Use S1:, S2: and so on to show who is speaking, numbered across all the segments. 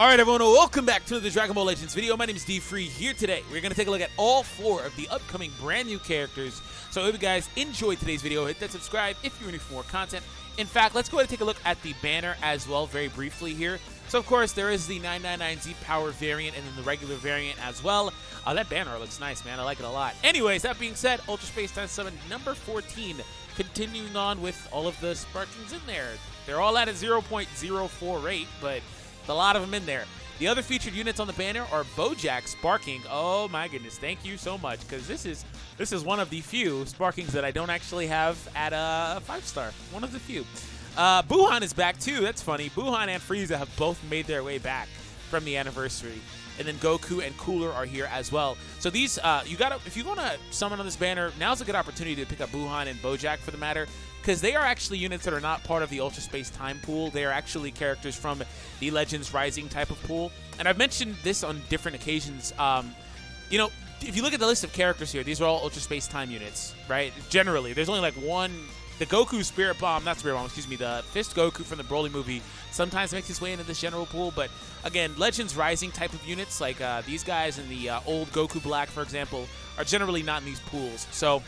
S1: Alright everyone, welcome back to the Dragon Ball Legends video. My name is DFree. Here today, we're going to take a look at all 4 of the upcoming brand new characters. So if you guys enjoyed today's video, hit that subscribe if you're ready for more content. In fact, let's go ahead and take a look at the banner as well very briefly here. So of course, there is the 999Z power variant and then the regular variant as well. That banner looks nice, man. I like it a lot. Anyways, that being said, Ultra Space Time Summon number 14. Continuing on with all of the Sparkings in there. They're all at a 0.04 rate, but a lot of them in there. The other featured units on the banner are Bojack Sparking. Oh my goodness, thank you so much, because this is one of the few Sparkings that I don't actually have at a 5-star. One of the few. Buhan is back too. That's funny. Buhan and Frieza have both made their way back from the anniversary. And then Goku and Cooler are here as well. So these, if you want to summon on this banner, now's a good opportunity to pick up Buhan and Bojack for the matter, because they are actually units that are not part of the Ultra Space Time pool. They are actually characters from the Legends Rising type of pool. And I've mentioned this on different occasions. You know, if you look at the list of characters here, these are all Ultra Space Time units, right? Generally, there's only like one. The Goku Spirit Bomb, not Spirit Bomb, excuse me, the Fist Goku from the Broly movie sometimes makes his way into this general pool, but again, Legends Rising type of units, like these guys in the old Goku Black, for example, are generally not in these pools, so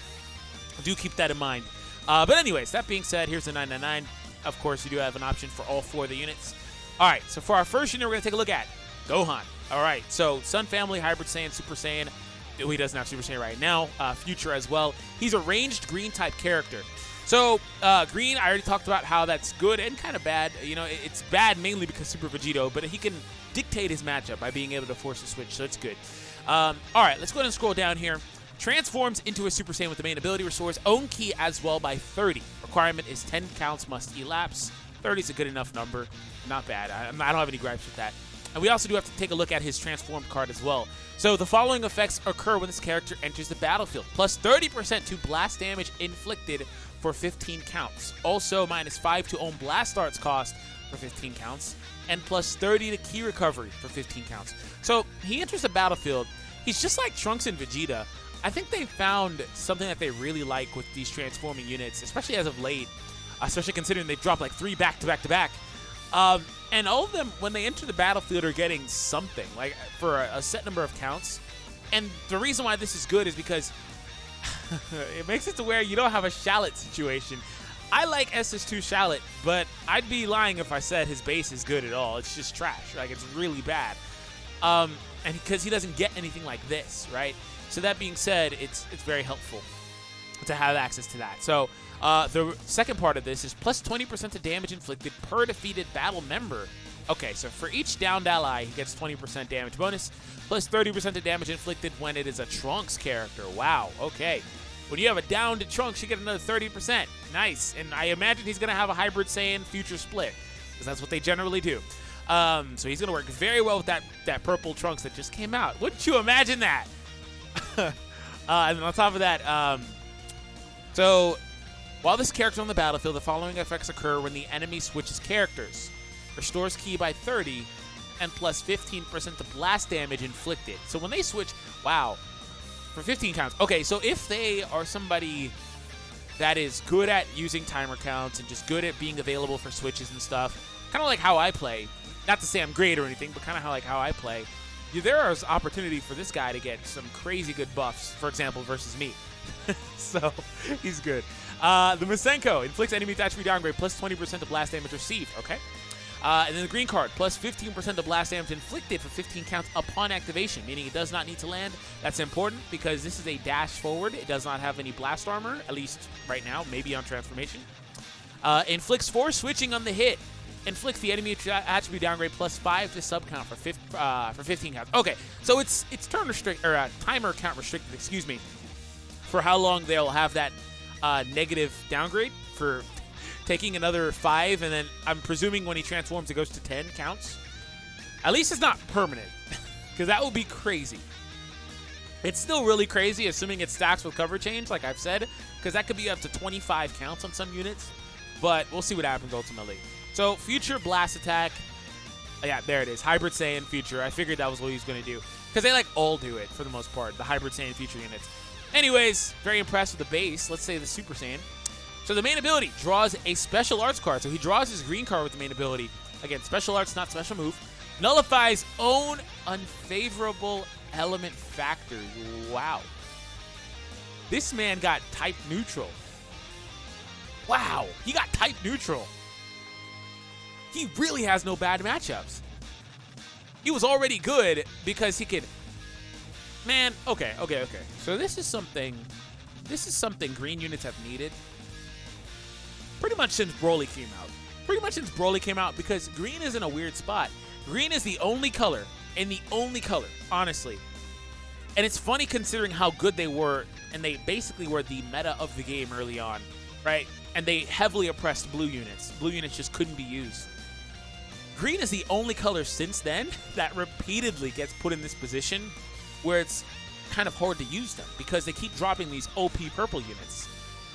S1: do keep that in mind. But anyways, that being said, here's the 999. Of course, you do have an option for all 4 of the units. All right, so for our first unit, we're going to take a look at Gohan. All right, so Sun Family, Hybrid Saiyan, Super Saiyan. He doesn't have Super Saiyan right now. Future as well. He's a ranged green type character. So, green, I already talked about how that's good and kind of bad. You know, it's bad mainly because Super Vegito, but he can dictate his matchup by being able to force a switch, so it's good. All right, let's go ahead and scroll down here. Transforms into a Super Saiyan with the main ability, restores own ki as well by 30. Requirement is 10 counts must elapse. 30 is a good enough number. Not bad. I don't have any gripes with that. And we also do have to take a look at his transformed card as well. So the following effects occur when this character enters the battlefield. Plus 30% to blast damage inflicted for 15 counts. Also minus 5 to own blast arts cost for 15 counts. And plus 30 to ki recovery for 15 counts. So he enters the battlefield. He's just like Trunks and Vegeta. I think they found something that they really like with these transforming units, especially as of late, especially considering they've dropped like 3 back-to-back-to-back. And all of them, when they enter the battlefield, are getting something, like for a set number of counts. And the reason why this is good is because it makes it to where you don't have a Shallot situation. I like SS2 Shallot, but I'd be lying if I said his base is good at all. It's just trash. Like, it's really bad. And because he doesn't get anything like this, right? So that being said, it's very helpful to have access to that. So the second part of this is plus 20% to damage inflicted per defeated battle member. Okay, so for each downed ally, he gets 20% damage bonus, plus 30% to damage inflicted when it is a Trunks character. Wow, okay. When you have a downed Trunks, you get another 30%. Nice. And I imagine he's going to have a Hybrid Saiyan future split, because that's what they generally do. So he's going to work very well with that purple Trunks that just came out. Wouldn't you imagine that? And on top of that, so while this character on the battlefield, the following effects occur when the enemy switches characters. Restores ki by 30 and plus 15% to blast damage inflicted. So when they switch, wow, for 15 counts. Okay, so if they are somebody that is good at using timer counts and just good at being available for switches and stuff, kind of like how I play, not to say I'm great or anything, but kind of how I play, there is opportunity for this guy to get some crazy good buffs, for example, versus me. So, he's good. The Masenko inflicts enemy attribute downgrade, plus 20% to blast damage received. Okay. And then the green card, plus 15% to blast damage inflicted for 15 counts upon activation, meaning it does not need to land. That's important because this is a dash forward. It does not have any blast armor, at least right now, maybe on transformation. Inflicts force switching on the hit. Inflicts the enemy attribute downgrade plus 5 to sub count for 15 counts. Okay, so it's turn restrict or timer count restricted. Excuse me, for how long they'll have that negative downgrade for taking another 5, and then I'm presuming when he transforms it goes to 10 counts. At least it's not permanent, because that would be crazy. It's still really crazy, assuming it stacks with cover change, like I've said, because that could be up to 25 counts on some units. But we'll see what happens ultimately. So, future blast attack. Yeah, there it is. Hybrid Saiyan future. I figured that was what he was going to do. Because they like all do it for the most part, the Hybrid Saiyan future units. Anyways, very impressed with the base. Let's say the Super Saiyan. So the main ability draws a special arts card. So he draws his green card with the main ability. Again, special arts, not special move. Nullifies own unfavorable element factors. Wow. This man got type neutral. Wow, he got type neutral. He really has no bad matchups. He was already good because he could... Man, okay. So this is something green units have needed pretty much since Broly came out. Because green is in a weird spot. Green is the only color, honestly. And it's funny considering how good they were, and they basically were the meta of the game early on, right? And they heavily oppressed blue units. Blue units just couldn't be used. Green is the only color since then that repeatedly gets put in this position where it's kind of hard to use them because they keep dropping these OP purple units.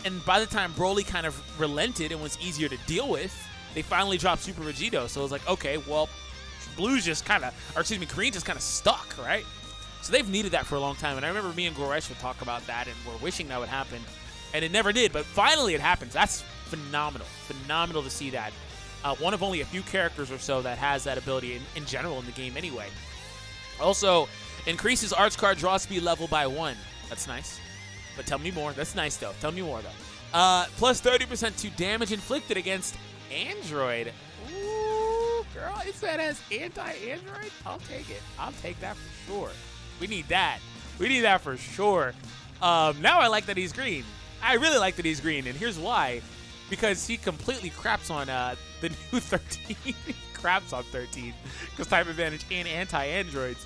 S1: And by the time Broly kind of relented and was easier to deal with, they finally dropped Super Vegito. So it was like, okay, well, green just kind of stuck, right? So they've needed that for a long time. And I remember me and Goresh would talk about that and we're wishing that would happen. And it never did, but finally it happens. That's phenomenal. Phenomenal to see that. One of only a few characters or so that has that ability in general in the game anyway. Also, increases arts card draw speed level by 1. That's nice. But tell me more. That's nice, though. Tell me more, though. Plus 30% to damage inflicted against Android. Ooh, girl, it said as anti-Android? I'll take it. I'll take that for sure. We need that. We need that for sure. Now I like that he's green. I really like that he's green, and here's why. Because he completely craps on the new 13. Craps on 13 because type advantage and anti-androids.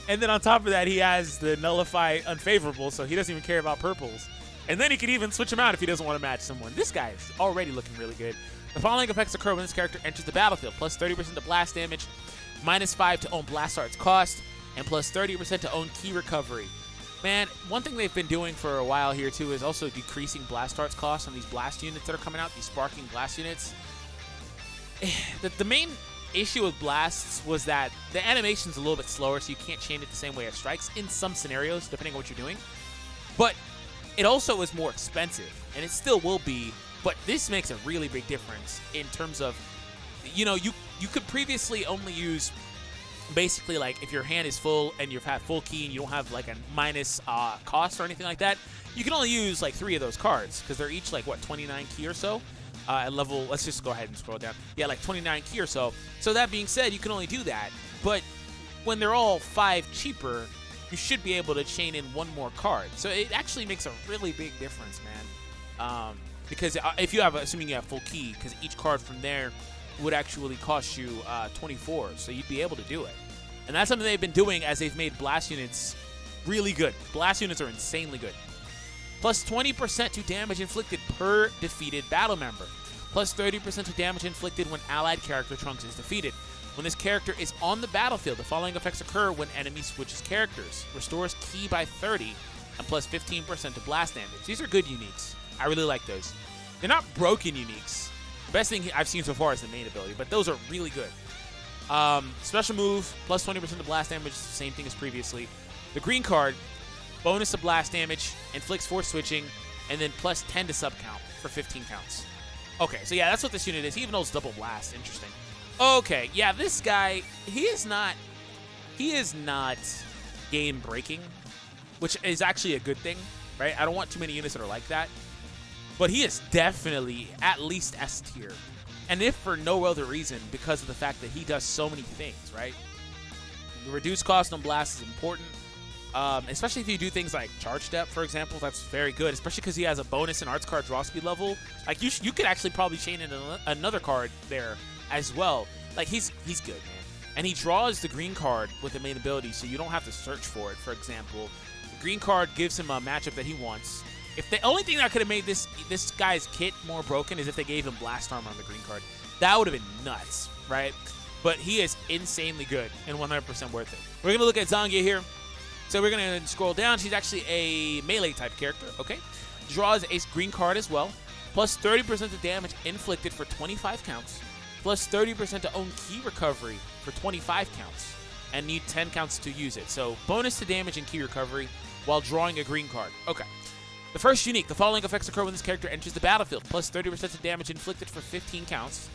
S1: And then on top of that, he has the nullify unfavorable, so he doesn't even care about purples. And then he can even switch him out if he doesn't want to match someone. This guy is already looking really good. The following effects occur when this character enters the battlefield. Plus 30% to blast damage, minus 5 to own blast arts cost, and plus 30% to own key recovery. Man, one thing they've been doing for a while here, too, is also decreasing blast arts costs on these blast units that are coming out, these sparking blast units. The main issue with blasts was that the animation's a little bit slower, so you can't chain it the same way as strikes in some scenarios, depending on what you're doing. But it also is more expensive, and it still will be, but this makes a really big difference in terms of, you know, you could previously only use... Basically, like, if your hand is full and you've had full key and you don't have, like, a minus cost or anything like that, you can only use, like, 3 of those cards because they're each, like, what, 29 key or so? At level, let's just go ahead and scroll down. Yeah, like 29 key or so. So that being said, you can only do that. But when they're all 5 cheaper, you should be able to chain in 1 more card. So it actually makes a really big difference, man. Because if you have, assuming you have full key, because each card from there would actually cost you 24, so you'd be able to do it. And that's something they've been doing as they've made blast units really good. Blast units are insanely good. Plus 20% to damage inflicted per defeated battle member. Plus 30% to damage inflicted when allied character Trunks is defeated. When this character is on the battlefield, the following effects occur when enemy switches characters. Restores key by 30, and plus 15% to blast damage. These are good uniques. I really like those. They're not broken uniques. The best thing I've seen so far is the main ability, but those are really good. Special move, plus 20% to blast damage, same thing as previously. The green card, bonus to blast damage, inflicts force switching, and then plus 10 to sub count for 15 counts. Okay, so yeah, that's what this unit is. He even holds double blast. Interesting. Okay, yeah, this guy, he is not game breaking, which is actually a good thing, right? I don't want too many units that are like that. But he is definitely at least S tier. And if for no other reason, because of the fact that he does so many things, right? The reduced cost on blast is important. Especially if you do things like charge step, for example, that's very good. Especially because he has a bonus in arts card draw speed level. Like you could actually probably chain in another card there as well. Like he's good, man. And he draws the green card with the main ability, so you don't have to search for it. For example, the green card gives him a matchup that he wants. If the only thing that could have made this guy's kit more broken is if they gave him blast armor on the green card. That would have been nuts, right? But he is insanely good and 100% worth it. We're going to look at Zangia here. So we're going to scroll down. She's actually a melee type character, okay? Draws a green card as well. Plus 30% of damage inflicted for 25 counts. Plus 30% to own key recovery for 25 counts. And need 10 counts to use it. So bonus to damage and key recovery while drawing a green card. Okay. The first unique, the following effects occur when this character enters the battlefield. Plus 30% of damage inflicted for 15 counts.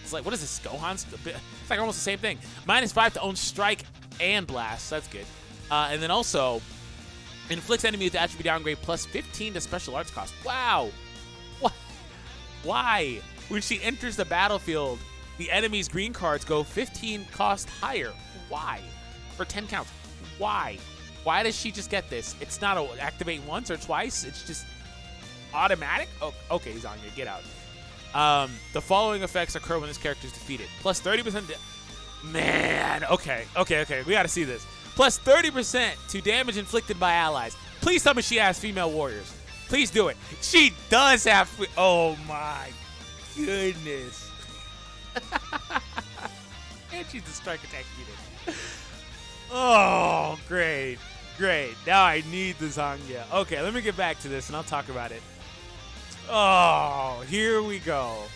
S1: It's like, what is this, Gohan's? It's like almost the same thing. -5 to own strike and blast. That's good. And then also, inflicts enemy with attribute downgrade +15 to special arts cost. Wow. What? Why? When she enters the battlefield, the enemy's green cards go 15 cost higher. Why? For 10 counts. Why? Why does she just get this? It's not a activate once or twice. It's just automatic. Oh, okay, Zangya, get out. The following effects occur when this character is defeated. +30%. Man, okay. We gotta see this. +30% to damage inflicted by allies. Please tell me she has female warriors. Please do it. She does have. Oh my goodness. And she's the strike attack unit. Oh, great. Now I need the Zangya. Okay, let me get back to this and I'll talk about it. Oh, here we go.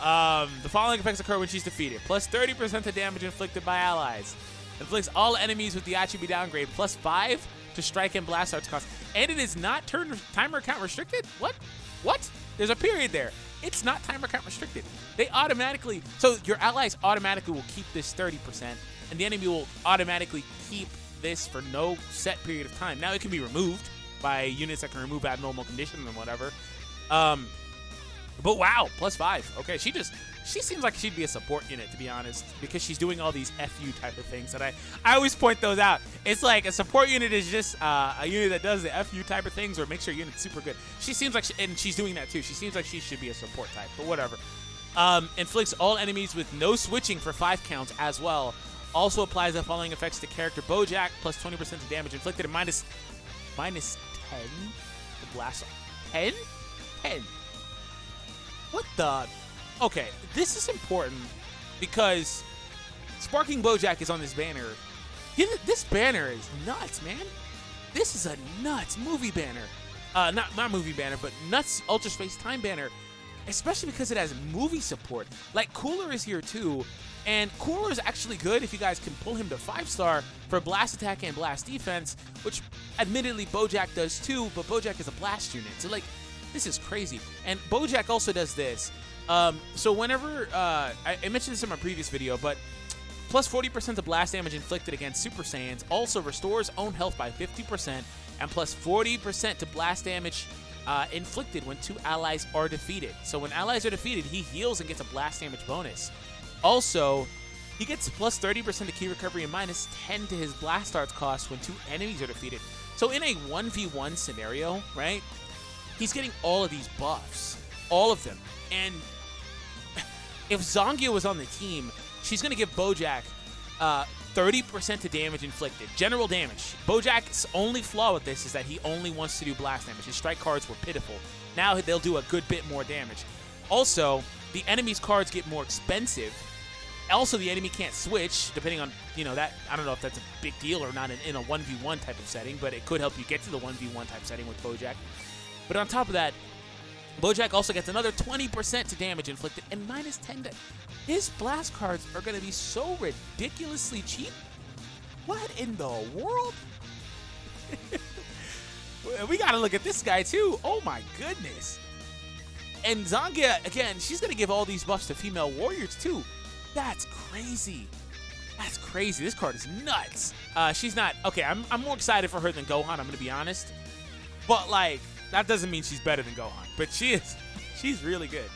S1: The following effects occur when she's defeated. +30% to damage inflicted by allies. Inflicts all enemies with the attribute downgrade. +5 to strike and blast arts cost. And it is not timer count restricted? What? There's a period there. It's not timer count restricted. They automatically, so your allies automatically will keep this 30%, and the enemy will automatically keep this for no set period of time. Now it can be removed by units that can remove abnormal conditions and whatever. But wow, +5. Okay, she seems like she'd be a support unit, to be honest, because she's doing all these FU type of things. And I always point those out. It's like a support unit is just a unit that does the FU type of things or makes your unit super good. She seems like, and she's doing that too. She seems like she should be a support type, but whatever. Inflicts all enemies with no switching for 5 counts as well. Also applies the following effects to character Bojack, +20% to damage inflicted, and minus 10 to blast. 10? What the? Okay, this is important because Sparking Bojack is on this banner. This banner is nuts, man. This is a nuts movie banner. Not movie banner, but nuts Ultra Space Time banner. Especially because it has movie support. Like, Cooler is here too. And Cooler is actually good if you guys can pull him to 5-star for blast attack and blast defense, which admittedly Bojack does too, but Bojack is a blast unit. So, like, this is crazy. And Bojack also does this. So whenever, I mentioned this in my previous video, but +40% to blast damage inflicted against Super Saiyans, also restores own health by 50%, and +40% to blast damage inflicted when 2 allies are defeated. So when allies are defeated, he heals and gets a blast damage bonus. Also, he gets +30% to key recovery and -10 to his blast arts cost when 2 enemies are defeated. So in a 1v1 scenario, right, he's getting all of these buffs. All of them. And if Zangya was on the team, she's going to give Bojack 30% to damage inflicted. General damage. Bojack's only flaw with this is that he only wants to do blast damage. His strike cards were pitiful. Now they'll do a good bit more damage. Also, the enemy's cards get more expensive. Also, the enemy can't switch, depending on, that. I don't know if that's a big deal or not in a 1v1 type of setting, but it could help you get to the 1v1 type setting with Bojack. But on top of that, Bojack also gets another 20% to damage inflicted and -10 to... His blast cards are going to be so ridiculously cheap. What in the world? We got to look at this guy too. Oh my goodness. And Zangya, again, she's going to give all these buffs to female warriors too. That's crazy. That's crazy. This card is nuts. She's not... Okay, I'm more excited for her than Gohan, I'm going to be honest. But, like, that doesn't mean she's better than Gohan. But she is. She's really good.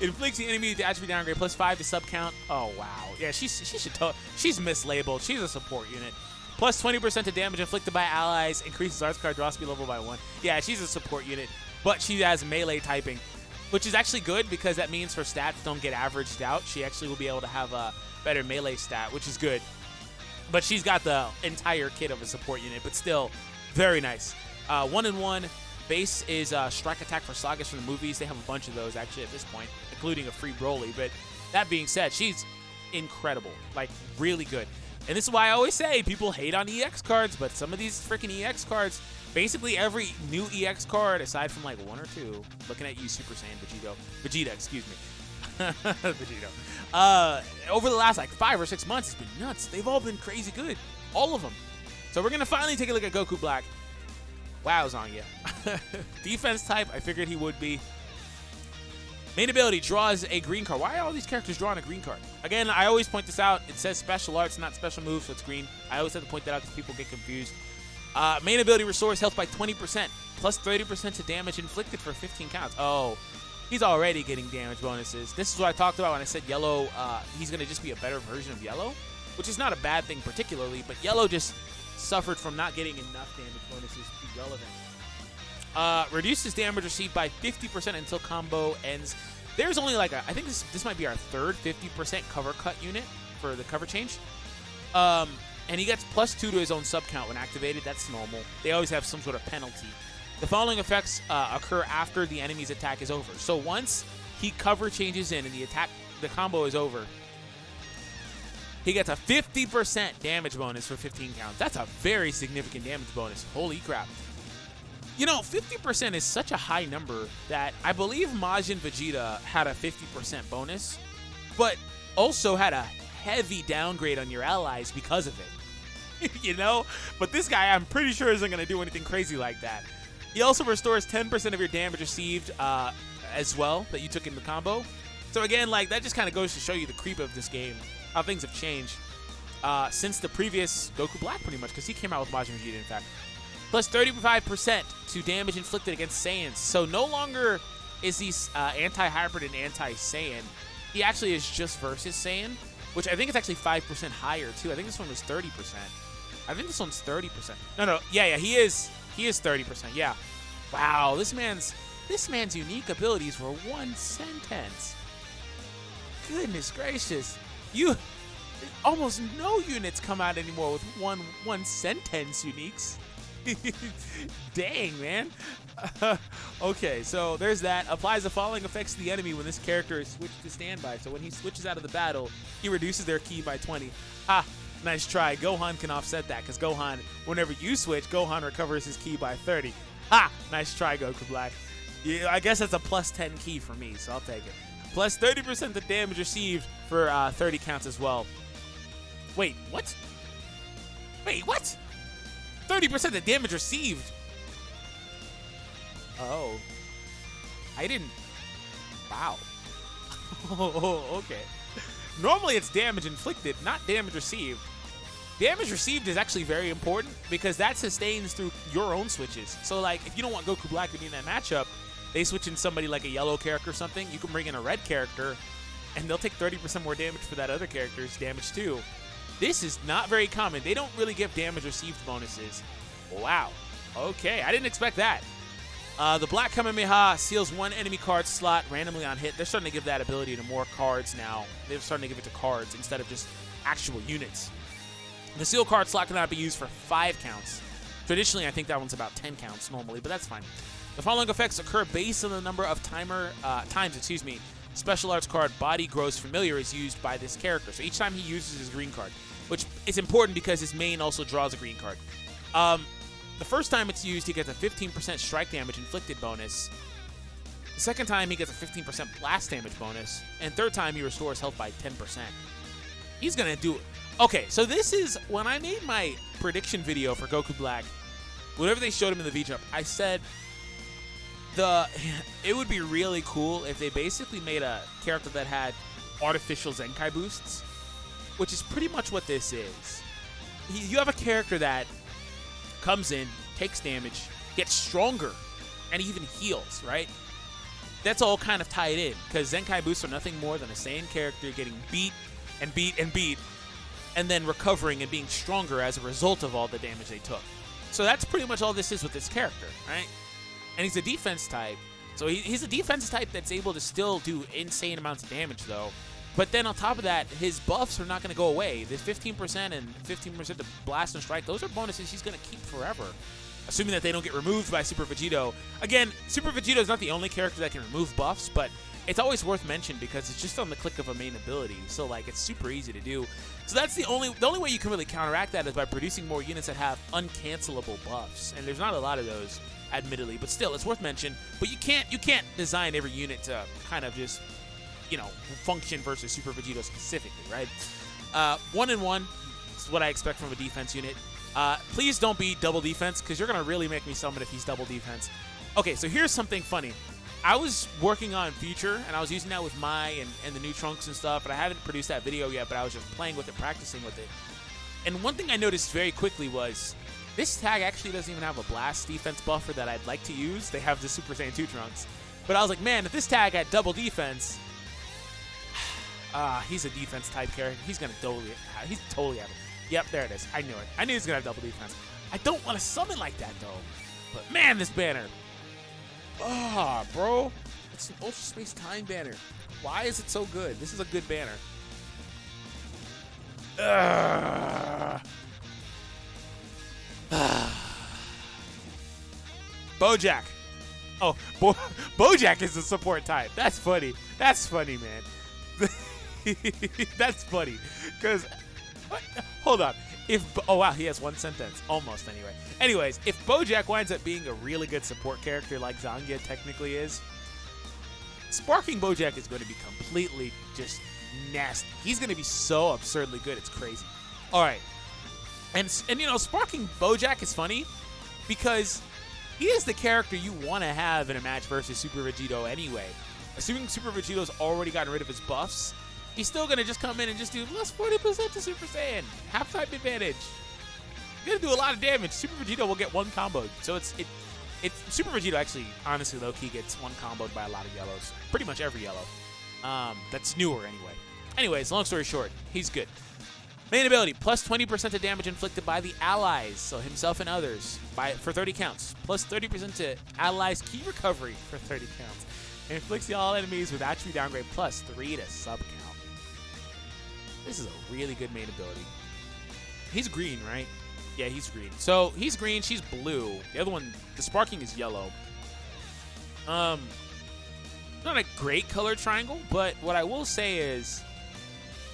S1: Inflicts the enemy with the attribute downgrade +5 to sub count. Oh, wow. Yeah, she's mislabeled. She's a support unit. +20% to damage inflicted by allies. Increases arts card draw speed level by 1. Yeah, she's a support unit. But she has melee typing, which is actually good because that means her stats don't get averaged out. She actually will be able to have a better melee stat, which is good. But she's got the entire kit of a support unit, but still very nice. 1-in-1. Base is strike attack for sagas from the movies. They have a bunch of those actually at this point, including a free Broly. But that being said, she's incredible, like really good. And this is why I always say people hate on EX cards, but some of these freaking EX cards, basically every new EX card, aside from like 1 or 2, looking at you, Super Saiyan Vegeta, excuse me, Vegito. Over the last like 5 or 6 months, it's been nuts. They've all been crazy good, all of them. So we're gonna finally take a look at Goku Black. Wow, Zangya. Defense type, I figured he would be. Main ability draws a green card. Why are all these characters drawing a green card? Again, I always point this out. It says special arts, not special moves, so it's green. I always have to point that out because people get confused. Main ability restores health by 20%, plus 30% to damage inflicted for 15 counts. Oh, he's already getting damage bonuses. This is what I talked about when I said yellow, he's going to just be a better version of yellow, which is not a bad thing particularly, but yellow just suffered from not getting enough damage bonuses to be relevant. Reduces damage received by 50% until combo ends. There's only like I think this might be our third 50% cover cut unit for the cover change. And he gets +2 to his own sub count when activated. That's normal. They always have some sort of penalty. The following effects occur after the enemy's attack is over. So once he cover changes in and the combo is over, he gets a 50% damage bonus for 15 counts. That's a very significant damage bonus. Holy crap. You know, 50% is such a high number that I believe Majin Vegeta had a 50% bonus, but also had a heavy downgrade on your allies because of it. You know? But this guy, I'm pretty sure, isn't going to do anything crazy like that. He also restores 10% of your damage received as well that you took in the combo. So again, like, that just kind of goes to show you the creep of this game, how things have changed since the previous Goku Black, pretty much, because he came out with Majin Vegeta, in fact. Plus 35% to damage inflicted against Saiyans. So no longer is he anti-hybrid and anti-Saiyan. He actually is just versus Saiyan, which I think is actually 5% higher, too. I think this one was 30%. I think this one's 30%. No, yeah, he is 30%, yeah. Wow, this man's unique abilities were one sentence. Goodness gracious. Almost no units come out anymore with one sentence uniques. Dang, man. Okay, so there's that. Applies the following effects to the enemy when this character is switched to standby. So when he switches out of the battle, he reduces their ki by 20. Ah, nice try. Gohan can offset that because Gohan, whenever you switch, Gohan recovers his ki by 30. Ha! Nice try, Goku Black. Yeah, I guess that's a plus 10 ki for me, so I'll take it. Plus 30% the damage received for 30 counts as well. Wait, what? 30% the damage received. Oh. I didn't. Wow. Oh, okay. Normally it's damage inflicted, not damage received. Damage received is actually very important because that sustains through your own switches. So, like, if you don't want Goku Black to be in that matchup, they switch in somebody like a yellow character or something, you can bring in a red character, and they'll take 30% more damage for that other character's damage too. This is not very common. They don't really give damage received bonuses. Wow. Okay, I didn't expect that. The Black Kamehameha seals one enemy card slot randomly on hit. They're starting to give that ability to more cards now. They're starting to give it to cards instead of just actual units. The seal card slot cannot be used for 5 counts. Traditionally, I think that one's about 10 counts normally, but that's fine. The following effects occur based on the number of times, special arts card Body Grows Familiar is used by this character. So each time he uses his green card, which is important because his main also draws a green card. The first time it's used, he gets a 15% strike damage inflicted bonus. The second time, he gets a 15% blast damage bonus. And third time, he restores health by 10%. He's going to do it. Okay, so this is, when I made my prediction video for Goku Black, whenever they showed him in the V-Jump, I said it would be really cool if they basically made a character that had artificial Zenkai boosts, which is pretty much what this is. You have a character that comes in, takes damage, gets stronger, and even heals, right? That's all kind of tied in, because Zenkai boosts are nothing more than a Saiyan character getting beat and beat and beat, and then recovering and being stronger as a result of all the damage they took. So that's pretty much all this is with this character, right? And he's a defense type. So he's a defense type that's able to still do insane amounts of damage, though. But then on top of that, his buffs are not going to go away. The 15% and 15% to blast and strike, those are bonuses he's going to keep forever. Assuming that they don't get removed by Super Vegito. Again, Super Vegito is not the only character that can remove buffs, but it's always worth mentioning because it's just on the click of a main ability. So, like, it's super easy to do. So that's the only way you can really counteract that is by producing more units that have uncancelable buffs. And there's not a lot of those, admittedly, but still, it's worth mentioning. But you can't design every unit to kind of just, you know, function versus Super Vegito specifically, right? 1-in-1 is what I expect from a defense unit. Please don't be double defense, because you're going to really make me summon if he's double defense. Okay, so here's something funny. I was working on Future, and I was using that with Mai and the new Trunks and stuff, and I haven't produced that video yet, but I was just playing with it, practicing with it. And one thing I noticed very quickly was this tag actually doesn't even have a blast defense buffer that I'd like to use. They have the Super Saiyan 2 Trunks. But I was like, man, if this tag had double defense, he's a defense type character. He's going to totally have it. Yep, there it is. I knew it. I knew he was going to have double defense. I don't want to summon like that, though. But man, this banner. Bro. It's an Ultra Space Time banner. Why is it so good? This is a good banner. Bojack. Oh, Bojack is a support type. That's funny. That's funny, man. That's funny. Because, hold on. Oh, wow, he has one sentence. Almost, anyway. Anyways, if Bojack winds up being a really good support character like Zangia technically is, sparking Bojack is going to be completely just nasty. He's going to be so absurdly good. It's crazy. All right. And you know, sparking Bojack is funny because he is the character you want to have in a match versus Super Vegito anyway. Assuming Super Vegito's already gotten rid of his buffs, he's still going to just come in and just do plus 40% to Super Saiyan. Half-type advantage. You're going to do a lot of damage. Super Vegito will get one comboed. So it's Super Vegito actually, honestly, low-key gets one comboed by a lot of yellows. Pretty much every yellow. That's newer anyway. Anyways, long story short, he's good. Main ability, plus 20% to damage inflicted by the allies, so himself and others, for 30 counts. Plus 30% to allies' key recovery for 30 counts. And inflicts all enemies with attribute downgrade plus 3 to sub count. This is a really good main ability. He's green, right? Yeah, he's green. So he's green, she's blue. The other one, the sparking is yellow. Not a great color triangle, but what I will say is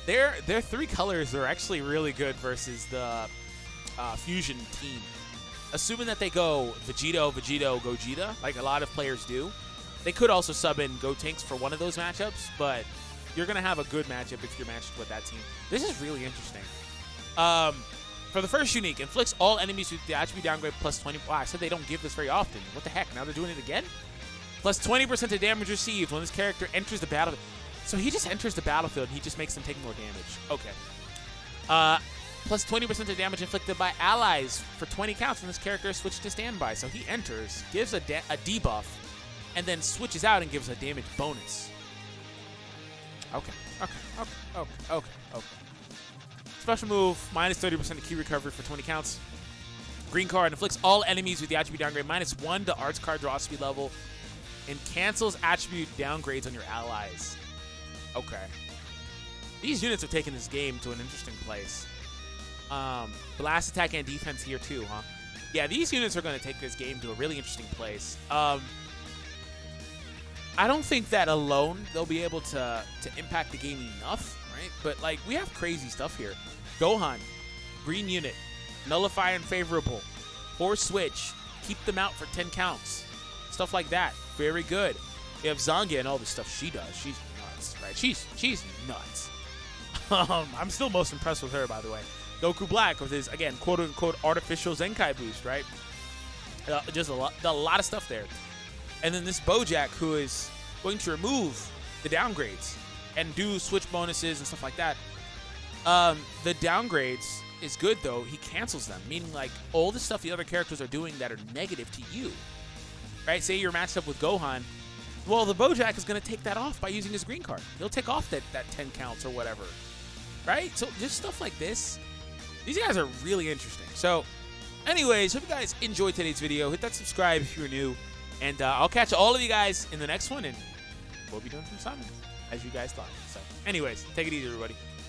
S1: their three colors are actually really good versus the Fusion team. Assuming that they go Vegito, Gogeta, like a lot of players do. They could also sub in Gotenks for one of those matchups, but you're going to have a good matchup if you're matched with that team. This is really interesting. For the first unique, inflicts all enemies with the attribute downgrade plus 20. Wow, I said they don't give this very often. What the heck? Now they're doing it again? Plus 20% of damage received when this character enters the battlefield. So he just enters the battlefield and he just makes them take more damage. Okay. Plus 20% of damage inflicted by allies for 20 counts when this character is switched to standby. So he enters, gives a debuff, and then switches out and gives a damage bonus. Okay. Special move, minus 30% to key recovery for 20 counts. Green card, inflicts all enemies with the attribute downgrade minus 1 to arts card draw speed level, and cancels attribute downgrades on your allies. Okay. These units are taking this game to an interesting place. Blast attack and defense here too, huh? Yeah, these units are going to take this game to a really interesting place. I don't think that alone they'll be able to impact the game enough, right? But, like, we have crazy stuff here. Gohan, green unit, nullify unfavorable, force switch, keep them out for 10 counts. Stuff like that. Very good. You have Zangia and all the stuff she does. She's nuts, right? She's nuts. I'm still most impressed with her, by the way. Goku Black with his, again, quote-unquote artificial Zenkai boost, right? Just a lot of stuff there. And then this Bojack, who is going to remove the downgrades and do switch bonuses and stuff like that. The downgrades is good, though. He cancels them, meaning, like, all the stuff the other characters are doing that are negative to you. Right? Say you're matched up with Gohan. Well, the Bojack is going to take that off by using his green card. He'll take off that 10 counts or whatever. Right? So just stuff like this. These guys are really interesting. So, anyways, hope you guys enjoyed today's video. Hit that subscribe if you're new. And I'll catch all of you guys in the next one. And we'll be doing some summons, as you guys thought. So, anyways, take it easy, everybody.